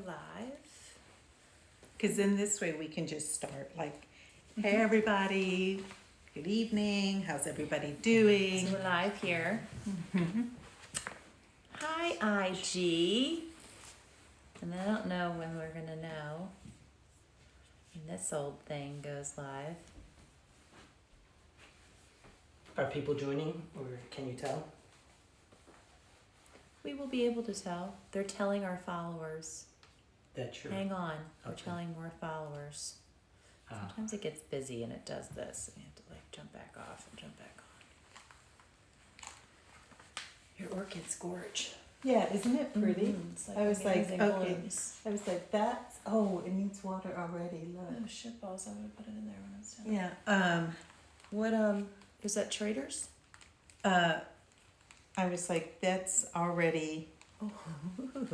live. Because in this way we can just start like, hey everybody, good evening, how's everybody doing? So we're live here. Hi, IG. And I don't know when we're going to know when this old thing goes live. Are people joining, or can you tell? We will be able to tell. They're telling our followers. That you're... Hang on. We're Okay. telling more followers. Sometimes it gets busy and it does this. And you have to like jump back off and jump back on. Your orchids gorge. Yeah, isn't it pretty? Mhm. It's I was like, amazing okay. blooms. I was like, that's, oh, it needs water already, look. Oh, shitballs. I would have put it in there when I was done. Yeah, What, is that Traders? I was like, that's already, Oh. Hold on,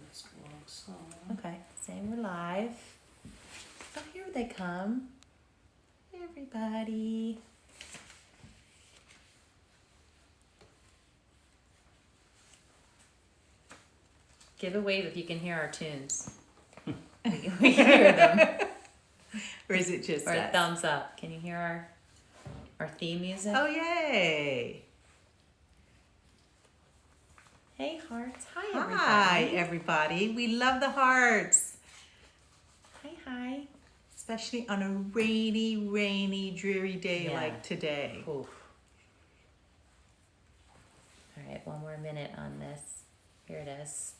that's the wrong song. Okay, saying we're live. Oh, here they come. Everybody. Give a wave if you can hear our tunes. we can hear them. or is it just Or a us? thumbs up. Can you hear our theme music? Oh, yay. Hey, hearts. Hi, everybody. Hi, everybody. We love the hearts. Hi. Especially on a rainy, dreary day Yeah. like today. Oof. All right, one more minute on this. Here it is.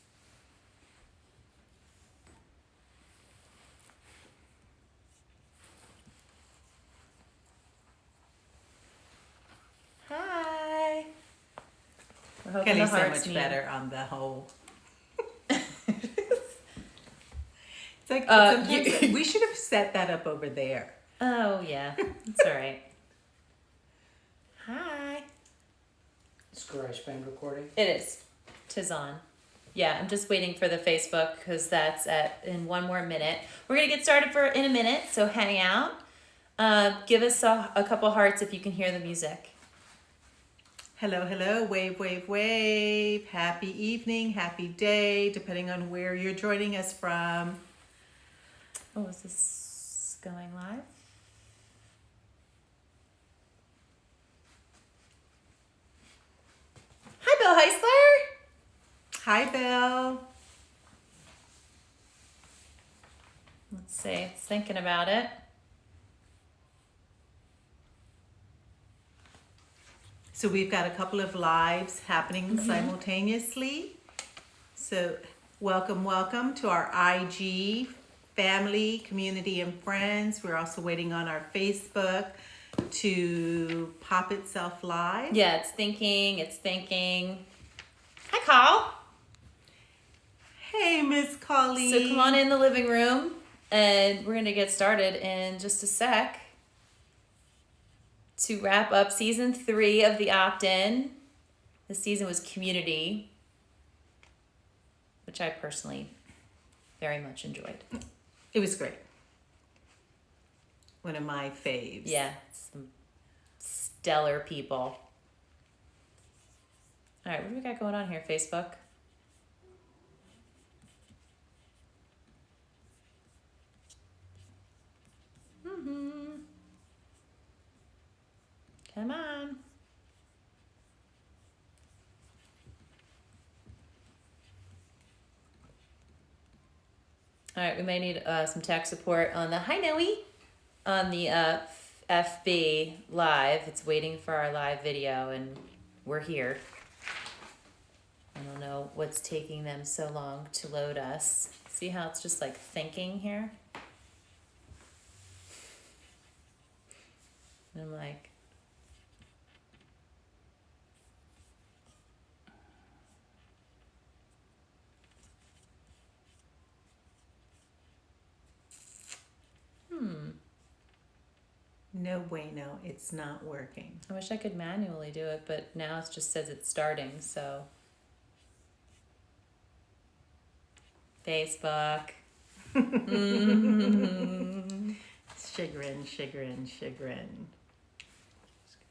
Hi. We're hoping Kelly's the so hearts much meet. better on the whole. It's like You- sometimes we should have set that up over there. Oh yeah, it's all right. Hi. Is GarageBand recording? It is. 'Tis on. Yeah, I'm just waiting for the Facebook because that's in one more minute. We're gonna get started in a minute, so hang out. Give us a couple hearts if you can hear the music. Hello, wave. Happy evening, happy day, depending on where you're joining us from. Oh, is this going live? Hi, Bill Heisler. Hi, Belle. Let's see. It's thinking about it. So we've got a couple of lives happening Mm-hmm. simultaneously. So welcome to our IG family, community, and friends. We're also waiting on our Facebook to pop itself live. Yeah, it's thinking. Hi, Carl. Hey, Miss Colleen. So come on in the living room, and we're going to get started in just a sec to wrap up season 3 of the opt-in. This season was community, which I personally very much enjoyed. It was great. One of my faves. Yeah, some stellar people. All right, what do we got going on here, Facebook? Come on. All right, we may need some tech support on the hi Noe on the FB live. It's waiting for our live video, and we're here. I don't know what's taking them so long to load us. See how it's just like thinking here? And I'm like, No bueno, it's not working. I wish I could manually do it, but now it just says it's starting, so. Facebook. Chagrin.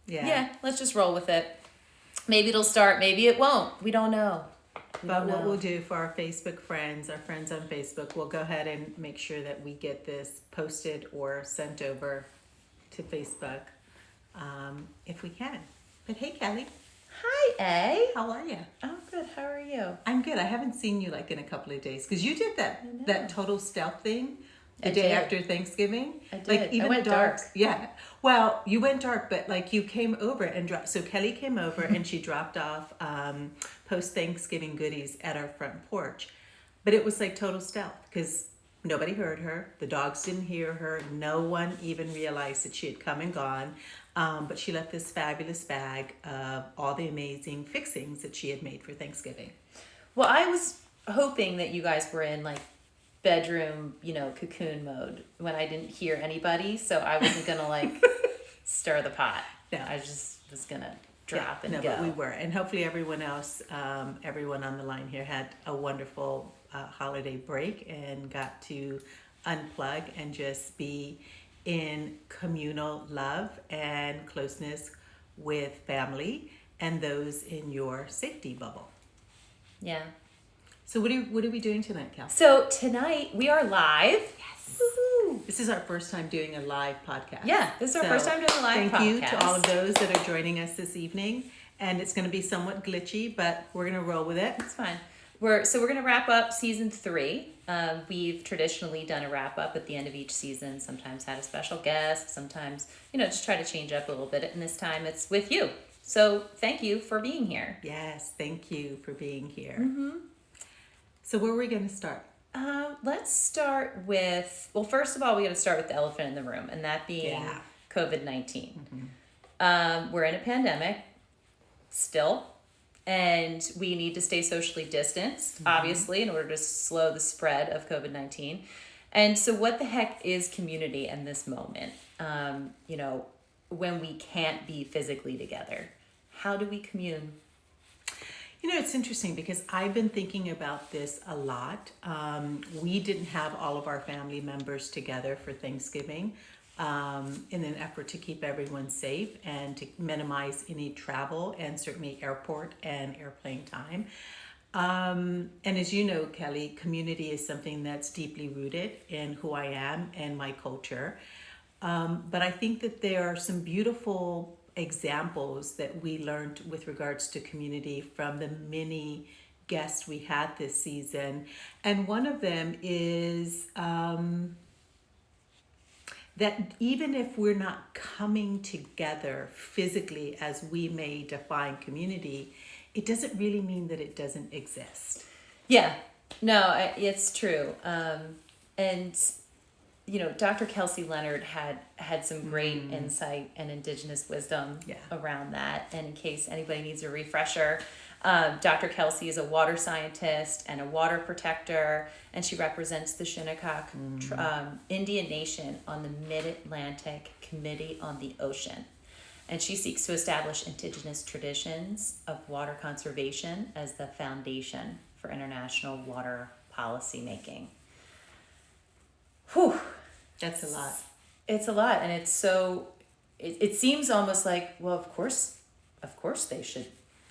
Yeah. Yeah, let's just roll with it. Maybe it'll start, maybe it won't. We don't know. But what we'll do for our Facebook friends, our friends on Facebook, we'll go ahead and make sure that we get this posted or sent over to Facebook if we can. But hey, Kelly. Hi, A. How are you? Oh, good. How are you? I'm good. I haven't seen you like in a couple of days because you did that total stealth thing the day did. after Thanksgiving. I did. Like even I went the dogs. dark. Yeah. Well, you went dark, but like you came over and dropped. So Kelly came over and she dropped off post Thanksgiving goodies at our front porch, but it was like total stealth because nobody heard her. The dogs didn't hear her. No one even realized that she had come and gone. But she left this fabulous bag of all the amazing fixings that she had made for Thanksgiving. Well, I was hoping that you guys were in like bedroom, cocoon mode when I didn't hear anybody. So I wasn't going to like stir the pot. No. I just was going to drop and no, go. but we were. And hopefully everyone else, everyone on the line here had a wonderful holiday break and got to unplug and just be in communal love and closeness with family and those in your safety bubble. Yeah. So what are we doing tonight, Cal? So tonight we are live. Yes. Woohoo. This is our first time doing a live podcast. Yeah, this is our first time doing a live Thank you podcast. to all of those that are joining us this evening. And it's going to be somewhat glitchy, but we're going to roll with it. It's fine. We're going to wrap up season 3. We've traditionally done a wrap up at the end of each season. Sometimes had a special guest. Sometimes, just try to change up a little bit. And this time it's with you. So thank you for being here. Yes, thank you for being here. Mm-hmm. So where are we going to start? Let's start with, well, first of all, we got to start with the elephant in the room, and that being COVID-19. Mm-hmm. We're in a pandemic still, and we need to stay socially distanced, obviously, in order to slow the spread of COVID-19. And so what the heck is community in this moment? When we can't be physically together, how do we commune? It's interesting because I've been thinking about this a lot. We didn't have all of our family members together for Thanksgiving in an effort to keep everyone safe and to minimize any travel and certainly airport and airplane time. And as you know, Kelly, community is something that's deeply rooted in who I am and my culture. But I think that there are some beautiful examples that we learned with regards to community from the many guests we had this season. And one of them is that even if we're not coming together physically as we may define community, it doesn't really mean that it doesn't exist. Yeah, no, it's true. And Dr. Kelsey Leonard had some great insight and indigenous wisdom around that. And in case anybody needs a refresher, Dr. Kelsey is a water scientist and a water protector, and she represents the Shinnecock Indian Nation on the Mid-Atlantic Committee on the Ocean. And she seeks to establish indigenous traditions of water conservation as the foundation for international water policy making. Whew. That's a lot. It's a lot, and it's so. It seems almost like, well, of course they should.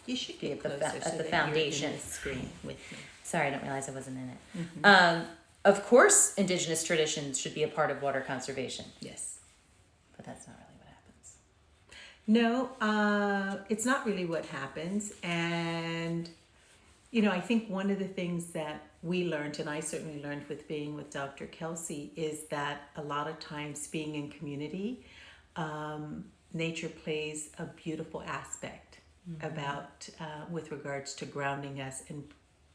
You should be get at the closer at so the that foundation. you're in the screen with me. Sorry, I don't realize I wasn't in it. Of course, indigenous traditions should be a part of water conservation. Yes, but that's not really what happens. No, it's not really what happens, and I think one of the things that we learned, and I certainly learned with being with Dr. Kelsey, is that a lot of times being in community, nature plays a beautiful aspect about with regards to grounding us and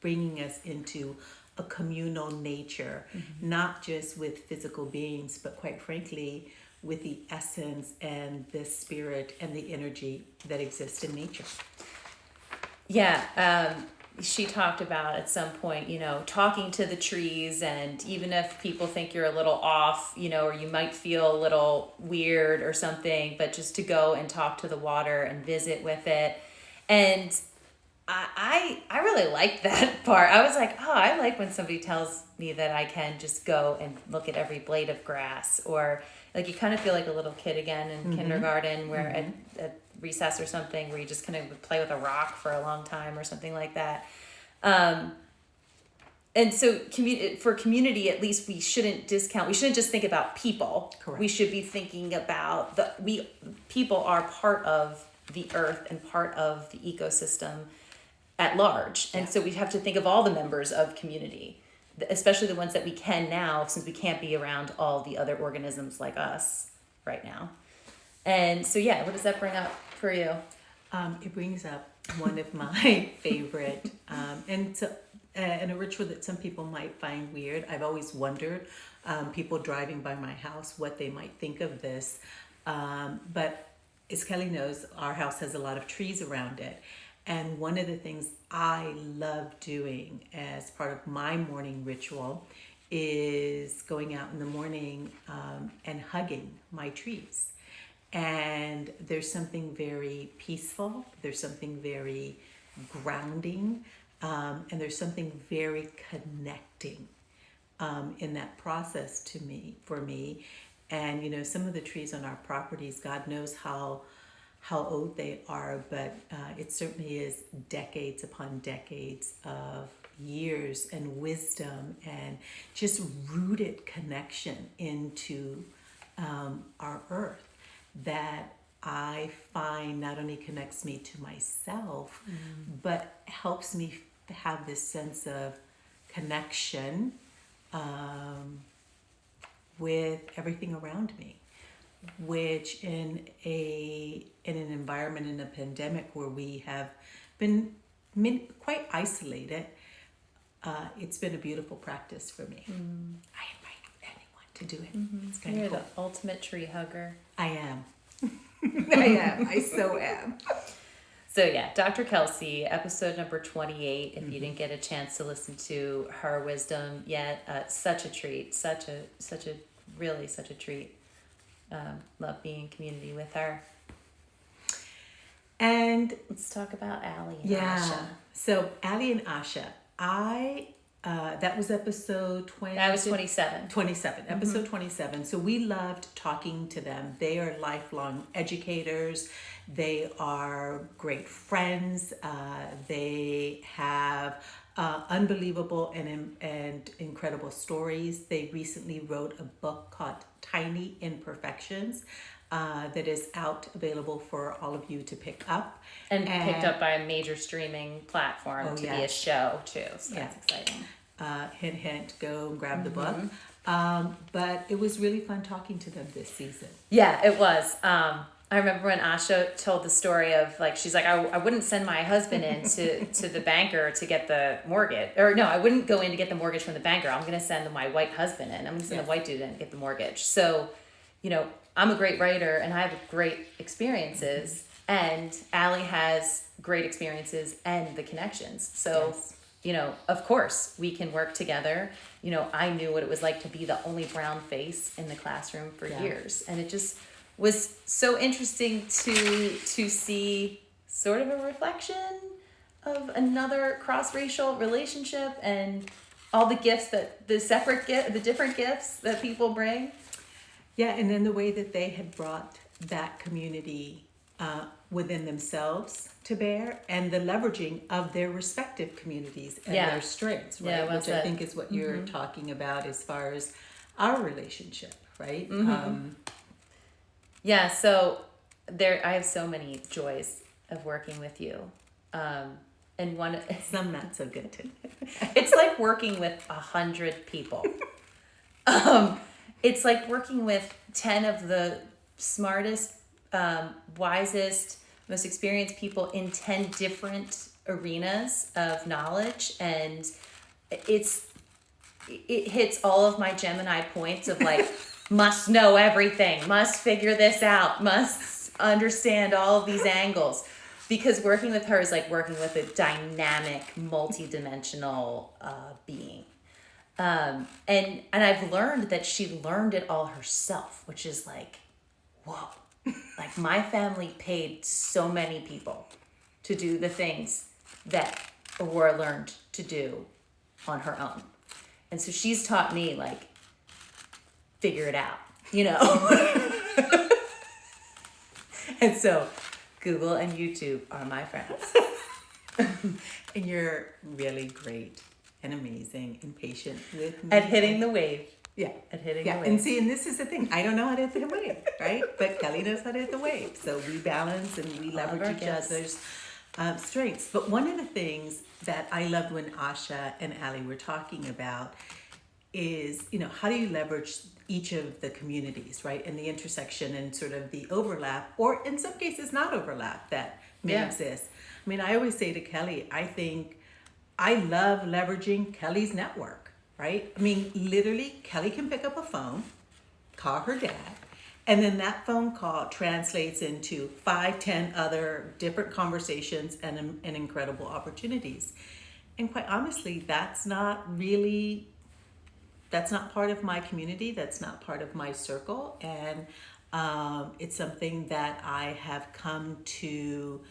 bringing us into a communal nature, not just with physical beings, but quite frankly, with the essence and the spirit and the energy that exists in nature. Yeah, she talked about at some point, talking to the trees, and even if people think you're a little off, or you might feel a little weird or something, but just to go and talk to the water and visit with it. And I really liked that part. I was like, oh, I like when somebody tells me that I can just go and look at every blade of grass, or like you kind of feel like a little kid again in kindergarten, where at recess or something, where you just kind of play with a rock for a long time or something like that. And so for community, at least we shouldn't discount. We shouldn't just think about people. Correct. We should be thinking about people are part of the earth and part of the ecosystem at large. And so we have to think of all the members of community, especially the ones that we can now, since we can't be around all the other organisms like us right now. And so, yeah, what does that bring up for you? It brings up one of my favorite, and a ritual that some people might find weird. I've always wondered, people driving by my house, what they might think of this. But as Kelly knows, our house has a lot of trees around it. And one of the things I love doing as part of my morning ritual is going out in the morning and hugging my trees. And there's something very peaceful, there's something very grounding, and there's something very connecting in that process for me. And you know, some of the trees on our properties, God knows how old they are, but it certainly is decades upon decades of years and wisdom and just rooted connection into our earth that I find not only connects me to myself, but helps me have this sense of connection with everything around me, which in an environment in a pandemic where we have been quite isolated, it's been a beautiful practice for me. I invite anyone to do it. It's kind You're of cool. the ultimate tree hugger. I am. I am. I so am. So yeah, Dr. Kelsey, episode number 28. If you didn't get a chance to listen to her wisdom yet, such a treat, such a treat. Love being in community with her. And Let's talk about Allie and Asha. So Allie and Asha, that was episode 20. That was 27. 27, episode 27. So we loved talking to them. They are lifelong educators. They are great friends. They have unbelievable and incredible stories. They recently wrote a book called Tiny Imperfections that is available for all of you to pick up. And picked up by a major streaming platform to be a show too. So Yeah. that's exciting. Hint, hint, go and grab the book. But it was really fun talking to them this season. Yeah, it was. I remember when Asha told the story of like, she's like, I wouldn't send my husband in to the banker to get the mortgage. Or no, I wouldn't go in to get the mortgage from the banker. I'm going to send my white husband in. I'm going to send the white dude in to get the mortgage. So, you know, I'm a great writer and I have great experiences. And Allie has great experiences and the connections. So, you know, of course we can work together. You know, I knew what it was like to be the only brown face in the classroom for years. And it just was so interesting to see sort of a reflection of another cross-racial relationship and all the gifts the different gifts that people bring. Yeah, and then the way that they had brought that community within themselves to bear, and the leveraging of their respective communities and their strengths, right? Yeah, which I think is what you're talking about as far as our relationship, right? Yeah, so I have so many joys of working with you. And one Some not so good too. it's like working with 100 people. It's like working with 10 of the smartest, wisest, most experienced people in 10 different arenas of knowledge. And it hits all of my Gemini points of like, must know everything, must figure this out, must understand all of these angles. Because working with her is like working with a dynamic, multi-dimensional being. And I've learned that she learned it all herself, which is like, whoa. Like my family paid so many people to do the things that Aurora learned to do on her own. And so she's taught me like, figure it out, you know? And so Google and YouTube are my friends. And you're really great and amazing and patient with me. At hitting the wave. Yeah. At hitting Yeah, the wave. and see, and this is the thing. I don't know how to hit the wave, right? But Kelly knows how to hit the wave. So we balance and we All of our leverage each gifts. other's strengths. But one of the things that I loved when Asha and Ali were talking about is, how do you leverage each of the communities, right? And the intersection and sort of the overlap, or in some cases not overlap that may Yeah. exist. I mean, I always say to Kelly, I think I love leveraging Kelly's network, right? I mean, literally, Kelly can pick up a phone, call her dad, and then that phone call translates into 5, 10 other different conversations and incredible opportunities. And quite honestly, that's not part of my community. That's not part of my circle. And it's something that I have come to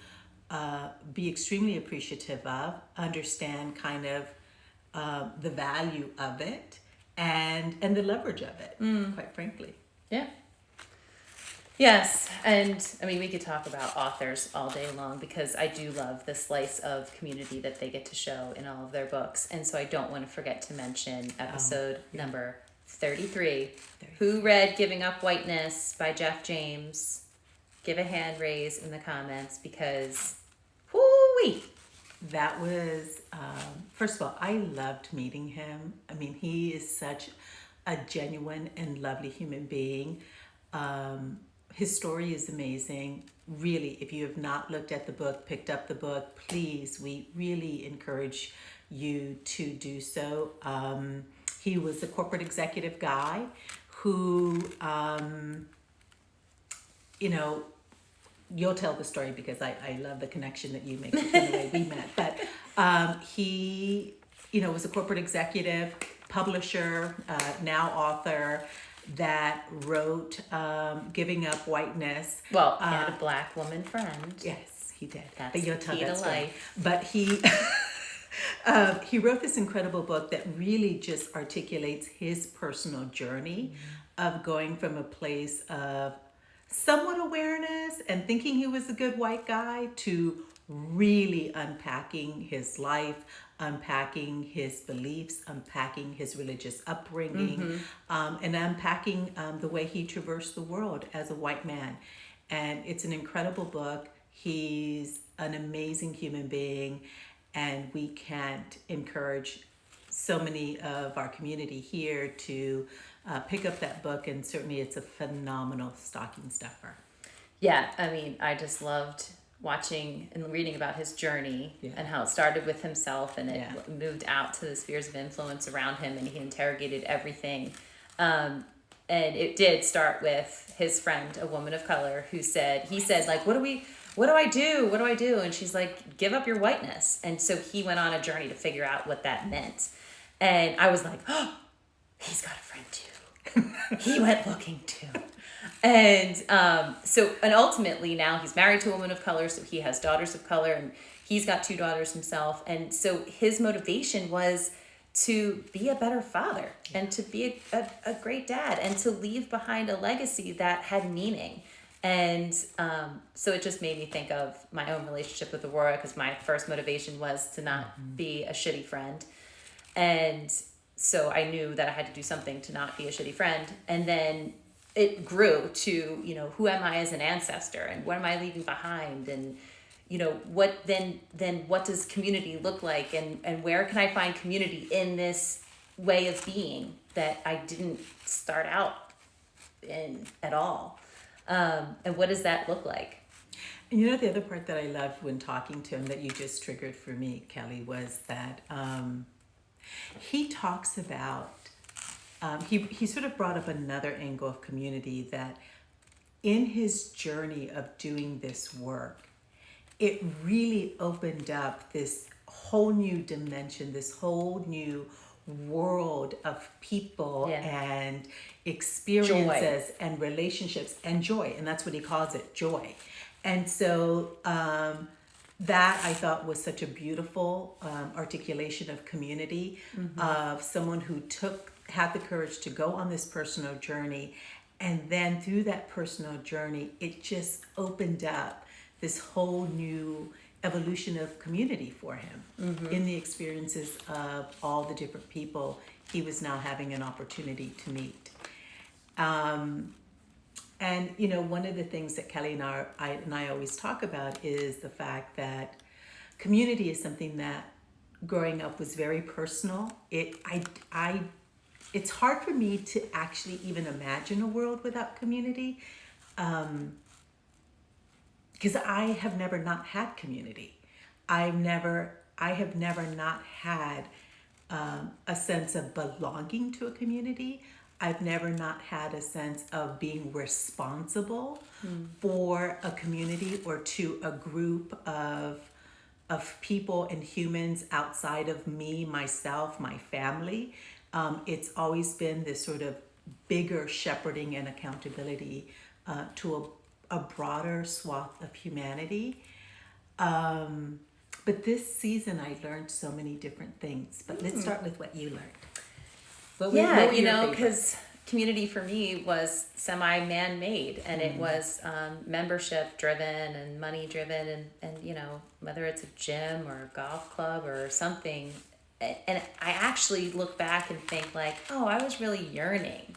be extremely appreciative of, understand kind of the value of it and the leverage of it, quite frankly. Yeah. Yes, and I mean, we could talk about authors all day long because I do love the slice of community that they get to show in all of their books. And so I don't want to forget to mention episode number 33. Who read Giving Up Whiteness by Jeff James? Give a hand raise in the comments because, whoo-wee! That was, first of all, I loved meeting him. I mean, he is such a genuine and lovely human being. His story is amazing. Really, if you have not looked at the book, picked up the book, please, we really encourage you to do so. He was a corporate executive guy who, you'll tell the story because I love the connection that you make with the way we met. But he, was a corporate executive, publisher, now author, that wrote Giving Up Whiteness. Well, he had a black woman friend. Yes, he did. That's but you'll the tell key that to story. life. But he he wrote this incredible book that really just articulates his personal journey of going from a place of somewhat awareness and thinking he was a good white guy to really unpacking his life, unpacking his beliefs, unpacking his religious upbringing, and unpacking the way he traversed the world as a white man. And it's an incredible book. He's an amazing human being, and we can't encourage so many of our community here to pick up that book, and certainly it's a phenomenal stocking stuffer. Yeah, I mean, I just loved watching and reading about his journey and how it started with himself and it moved out to the spheres of influence around him, and he interrogated everything. And it did start with his friend, a woman of color, he said, like, what do I do? And she's like, give up your whiteness. And so he went on a journey to figure out what that meant. And I was like, oh, he's got a friend too. He went looking too. And and ultimately now he's married to a woman of color, so he has daughters of color, and he's got 2 daughters himself. And so his motivation was to be a better father and to be a great dad and to leave behind a legacy that had meaning. And so it just made me think of my own relationship with Aurora, because my first motivation was to not be a shitty friend. And so I knew that I had to do something to not be a shitty friend. And then it grew to, who am I as an ancestor and what am I leaving behind? And, what does community look like? And where can I find community in this way of being that I didn't start out in at all? And what does that look like? And the other part that I loved when talking to him that you just triggered for me, Kelly, was that he talks about, he sort of brought up another angle of community, that in his journey of doing this work, it really opened up this whole new dimension, this whole new world of people and experiences and relationships and joy. And that's what he calls it, joy. And so that I thought was such a beautiful articulation of community, of someone who had the courage to go on this personal journey. And then through that personal journey, it just opened up this whole new evolution of community for him in the experiences of all the different people he was now having an opportunity to meet. And you know, one of the things that Kelly and I always talk about is the fact that community is something that growing up was very personal. It's hard for me to actually even imagine a world without community, because I have never not had community. I have never not had a sense of belonging to a community. I've never not had a sense of being responsible for a community or to a group of people and humans outside of me, myself, my family. It's always been this sort of bigger shepherding and accountability to a broader swath of humanity. But this season I learned so many different things. But let's start with what you learned. What were Yeah, your you know, favorites? because community for me was semi-man-made, and it was membership driven and money driven, and you know, whether it's a gym or a golf club or something. And I actually look back and think like, oh, I was really yearning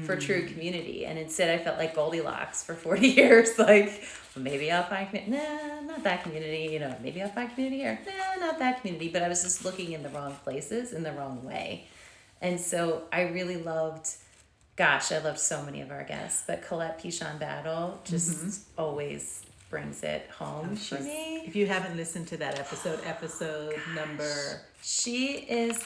for true community, and instead I felt like Goldilocks for 40 years. Like, well, maybe I'll find not that community. You know, maybe I'll find community here. Nah, not that community. But I was just looking in the wrong places in the wrong way. And so I really loved, I loved so many of our guests, but Colette Pichon Battle just always brings it home for me. If you haven't listened to that episode number... She is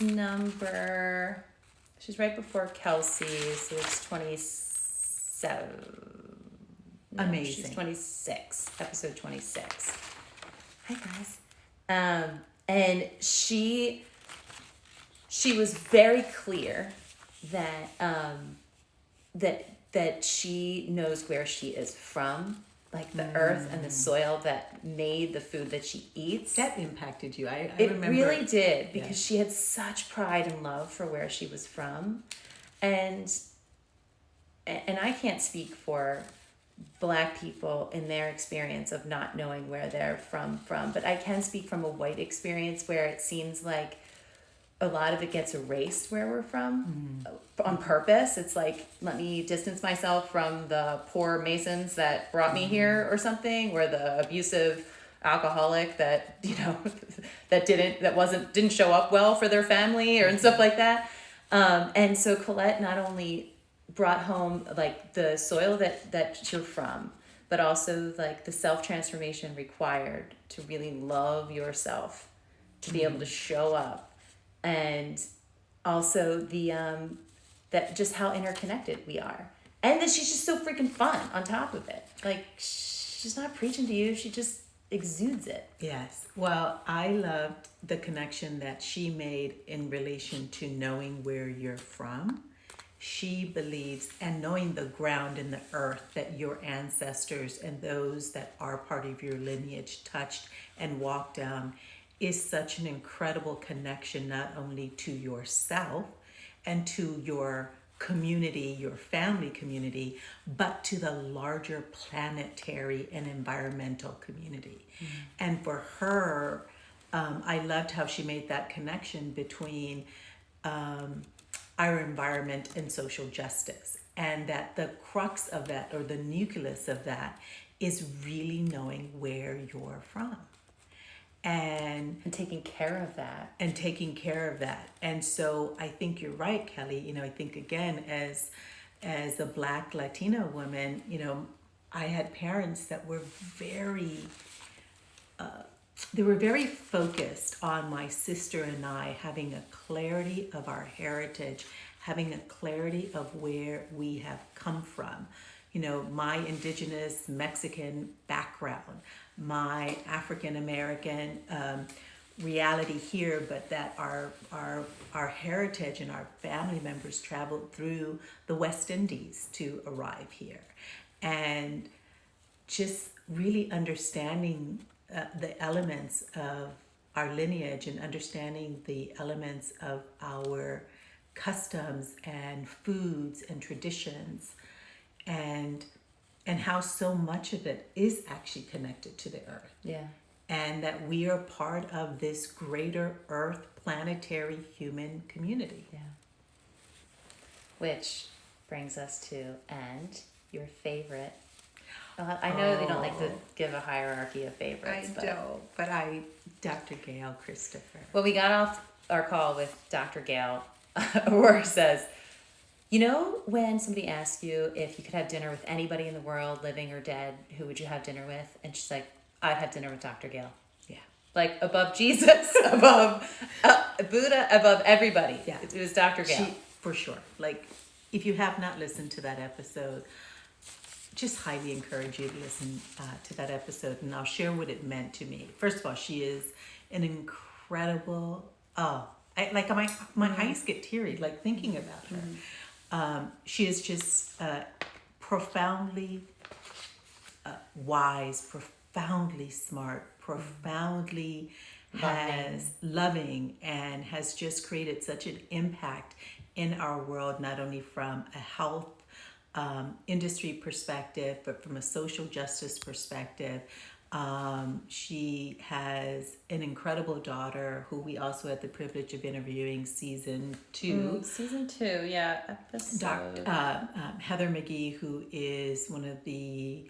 she's right before Kelsey, so it's 27. No, Amazing. She's 26, episode 26. Hi, guys. And she was very clear that that she knows where she is from, like the earth and the soil that made the food that she eats. That impacted you. I It remember. really did, because she had such pride and love for where she was from. And I can't speak for Black people in their experience of not knowing where they're from, but I can speak from a white experience where it seems like a lot of it gets erased where we're from on purpose. It's like, let me distance myself from the poor Masons that brought me here or something, or the abusive alcoholic that, you know, that didn't show up well for their family and stuff like that. And so Colette not only brought home like the soil that you're from, but also like the self-transformation required to really love yourself, to be able to show up. And also the that just how interconnected we are, and that she's just so freaking fun on top of it. Like, she's not preaching to you, she just exudes it. Yes. Well, I loved the connection that she made in relation to knowing where you're from. She believes, and knowing the ground and the earth that your ancestors and those that are part of your lineage touched and walked down, is such an incredible connection, not only to yourself and to your community, your family community, but to the larger planetary and environmental community. And for her, I loved how she made that connection between our environment and social justice, and that the crux of that, or the nucleus of that, is really knowing where you're from. And taking care of that. And so I think you're right, Kelly. You know, I think again, as a Black Latina woman, you know, I had parents that were very focused on my sister and I having a clarity of our heritage, having a clarity of where we have come from. You know, my indigenous Mexican background, my African American reality here, but that our heritage and our family members traveled through the West Indies to arrive here, and just really understanding the elements of our lineage and understanding the elements of our customs and foods and traditions, and how so much of it is actually connected to the earth. Yeah. and that we are part of this greater Earth planetary human community. Yeah. Which brings us to and your favorite. I know we don't like to give a hierarchy of favorites. But Dr. Gail Christopher. When we got off our call with Dr. Gail, Aurora says, you know, when somebody asks you if you could have dinner with anybody in the world, living or dead, who would you have dinner with? And she's like, I'd have dinner with Dr. Gail. Yeah. Like above Jesus, above Buddha, above everybody. Yeah. It was Dr. Gail. For sure. Like, if you have not listened to that episode, just highly encourage you to listen to that episode, and I'll share what it meant to me. First of all, she is an incredible. My eyes get teary like thinking about her. She is just profoundly wise, profoundly smart, profoundly loving, and has just created such an impact in our world, not only from a health industry perspective, but from a social justice perspective. She has an incredible daughter who we also had the privilege of interviewing season 2. Season 2, yeah, episode. Heather McGee, who is one of the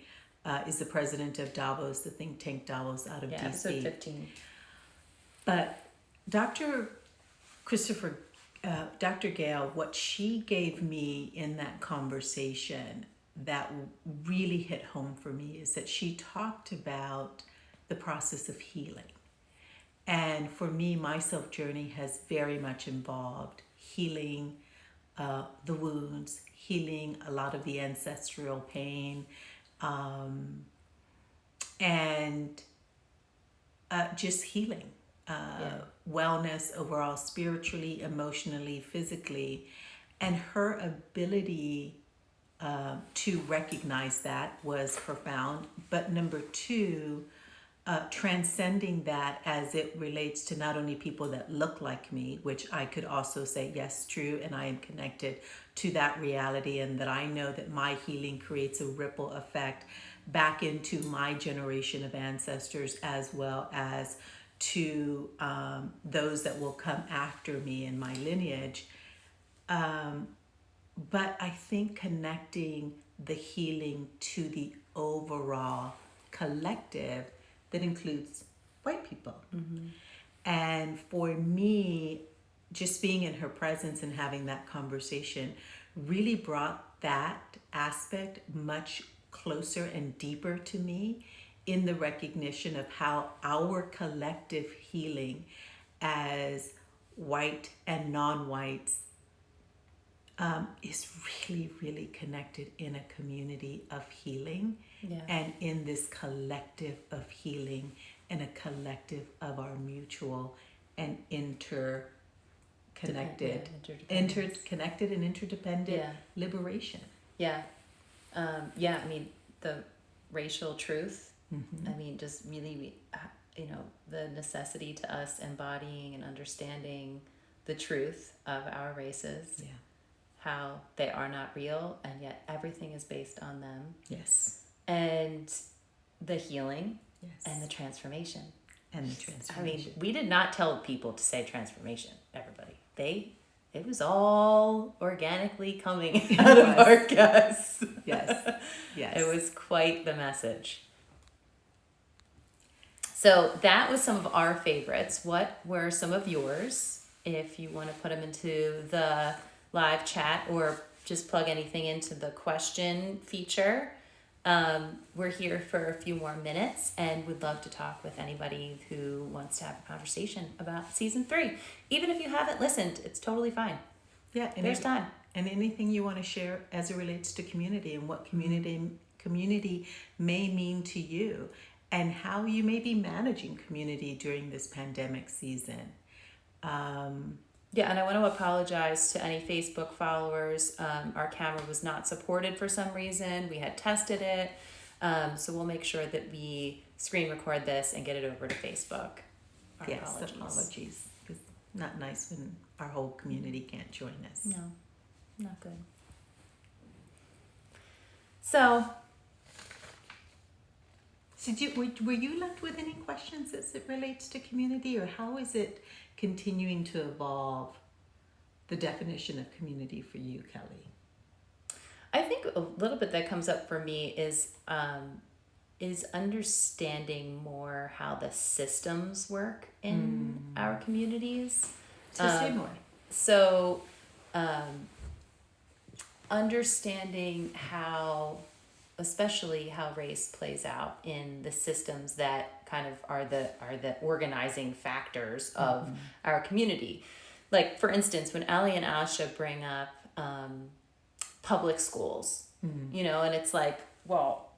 is the president of Davos, the think tank Davos out of DC. Episode 15. But Dr. Gail, what she gave me in that conversation that really hit home for me is that she talked about the process of healing. And for me, my self journey has very much involved healing the wounds, healing a lot of the ancestral pain, and just healing. Wellness overall, spiritually, emotionally, physically, and her ability to recognize that was profound. But number 2, transcending that as it relates to not only people that look like me, which I could also say, yes, true, and I am connected to that reality, and that I know that my healing creates a ripple effect back into my generation of ancestors, as well as to those that will come after me in my lineage. But I think connecting the healing to the overall collective that includes white people. Mm-hmm. And for me, just being in her presence and having that conversation really brought that aspect much closer and deeper to me, in the recognition of how our collective healing as white and non-whites is really, really connected in a community of healing, and in this collective of healing and a collective of our mutual and interconnected and interdependent liberation. I mean, the racial truth. I mean, just really, the necessity to us embodying and understanding the truth of our races, how they are not real, and yet everything is based on them. Yes. And the healing and the transformation. I mean, we did not tell people to say transformation, everybody. It was all organically coming out of our guests. Yes. It was quite the message. So that was some of our favorites. What were some of yours? If you want to put them into the live chat or just plug anything into the question feature. We're here for a few more minutes and would love to talk with anybody who wants to have a conversation about season 3. Even if you haven't listened, it's totally fine. Yeah, and there's time. And anything you want to share as it relates to community and what community may mean to you, and how you may be managing community during this pandemic season. And I want to apologize to any Facebook followers. Our camera was not supported for some reason. We had tested it. So we'll make sure that we screen record this and get it over to Facebook. Apologies. It's not nice when our whole community can't join us. No, not good. So So were you left with any questions as it relates to community, or how is it continuing to evolve the definition of community for you, Kelly? I think a little bit that comes up for me is understanding more how the systems work in our communities. So say more. So, understanding how, especially how race plays out in the systems that kind of are the organizing factors of our community. Like, for instance, when Ali and Asha bring up public schools, you know, and it's like, well,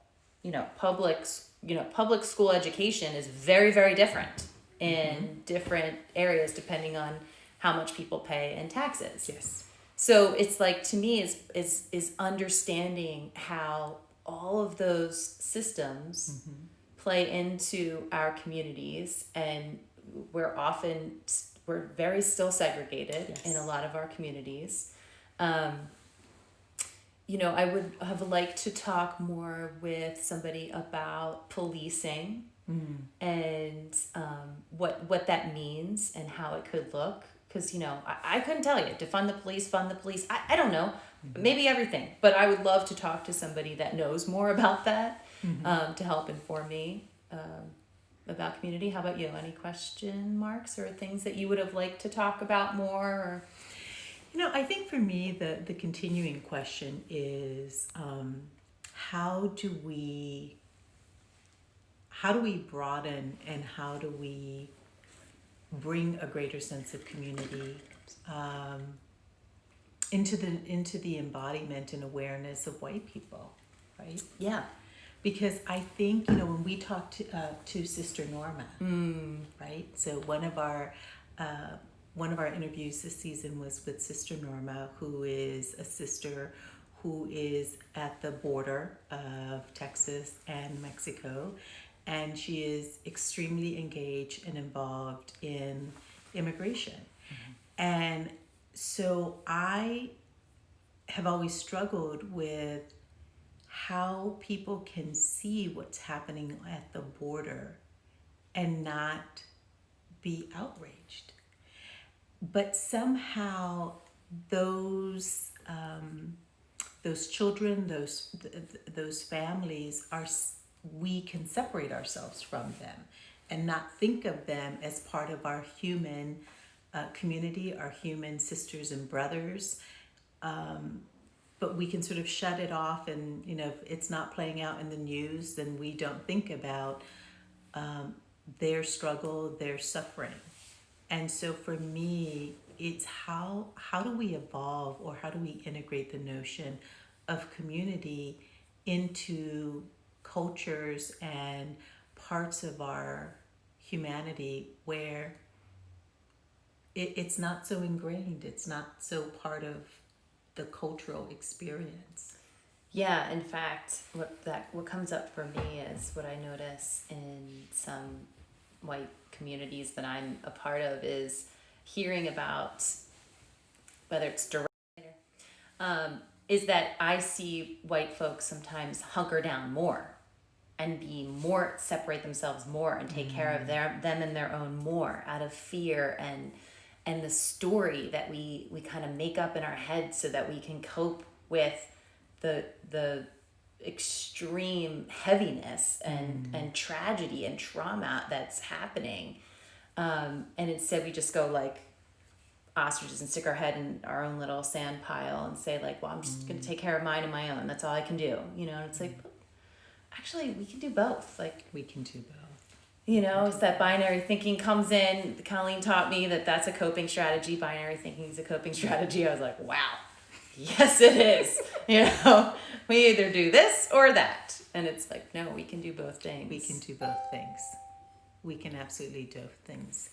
public school education is very, very different in different areas depending on how much people pay in taxes. Yes. So it's like, to me, is understanding how all of those systems play into our communities, and we're very still segregated in a lot of our communities. I would have liked to talk more with somebody about policing and what that means and how it could look. Because, I couldn't tell you, fund the police. I don't know, maybe everything. But I would love to talk to somebody that knows more about that to help inform me about community. How about you? Any question marks or things that you would have liked to talk about more? Or? I think for me, the continuing question is how do we broaden and how do we bring a greater sense of community into the embodiment and awareness of white people, right? Yeah. Because I think, when we talk to Sister Norma, right? So one of our interviews this season was with Sister Norma, who is a sister who is at the border of Texas and Mexico. And she is extremely engaged and involved in immigration. And so I have always struggled with how people can see what's happening at the border and not be outraged. But somehow those children, those families we can separate ourselves from them and not think of them as part of our human community, our human sisters and brothers. But we can sort of shut it off, and if it's not playing out in the news, then we don't think about their struggle, their suffering. And so for me, it's how do we evolve, or how do we integrate the notion of community into cultures and parts of our humanity where it's not so ingrained, it's not so part of the cultural experience. Yeah, in fact, what comes up for me is what I notice in some white communities that I'm a part of is hearing about, whether it's direct, is that I see white folks sometimes hunker down more and separate themselves more and take care of them and their own more out of fear and the story that we kind of make up in our heads so that we can cope with the extreme heaviness and tragedy and trauma that's happening. And instead we just go like ostriches and stick our head in our own little sand pile and say like, well, I'm just going to take care of mine and my own. That's all I can do. And it's like, actually, we can do both. Like, we can do both. It's that binary thinking comes in. Colleen taught me that that's a coping strategy. Binary thinking is a coping strategy. I was like, wow, yes, it is. We either do this or that. And it's like, no, we can do both things. We can do both things. We can absolutely do both things.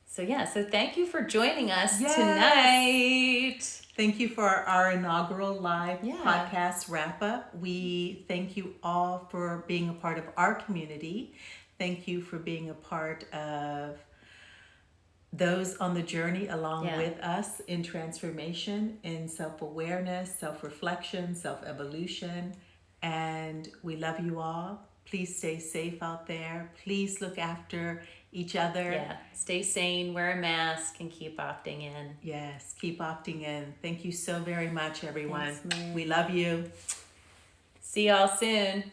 So thank you for joining us tonight. Thank you for our inaugural live podcast wrap-up. We thank you all for being a part of our community. Thank you for being a part of those on the journey along with us in transformation, in self-awareness, self-reflection, self-evolution. And we love you all. Please stay safe out there. Please look after each other. Yeah. Stay sane, wear a mask, and keep opting in. Yes, keep opting in. Thank you so very much, everyone. Thanks, Mary. We love you. See y'all soon.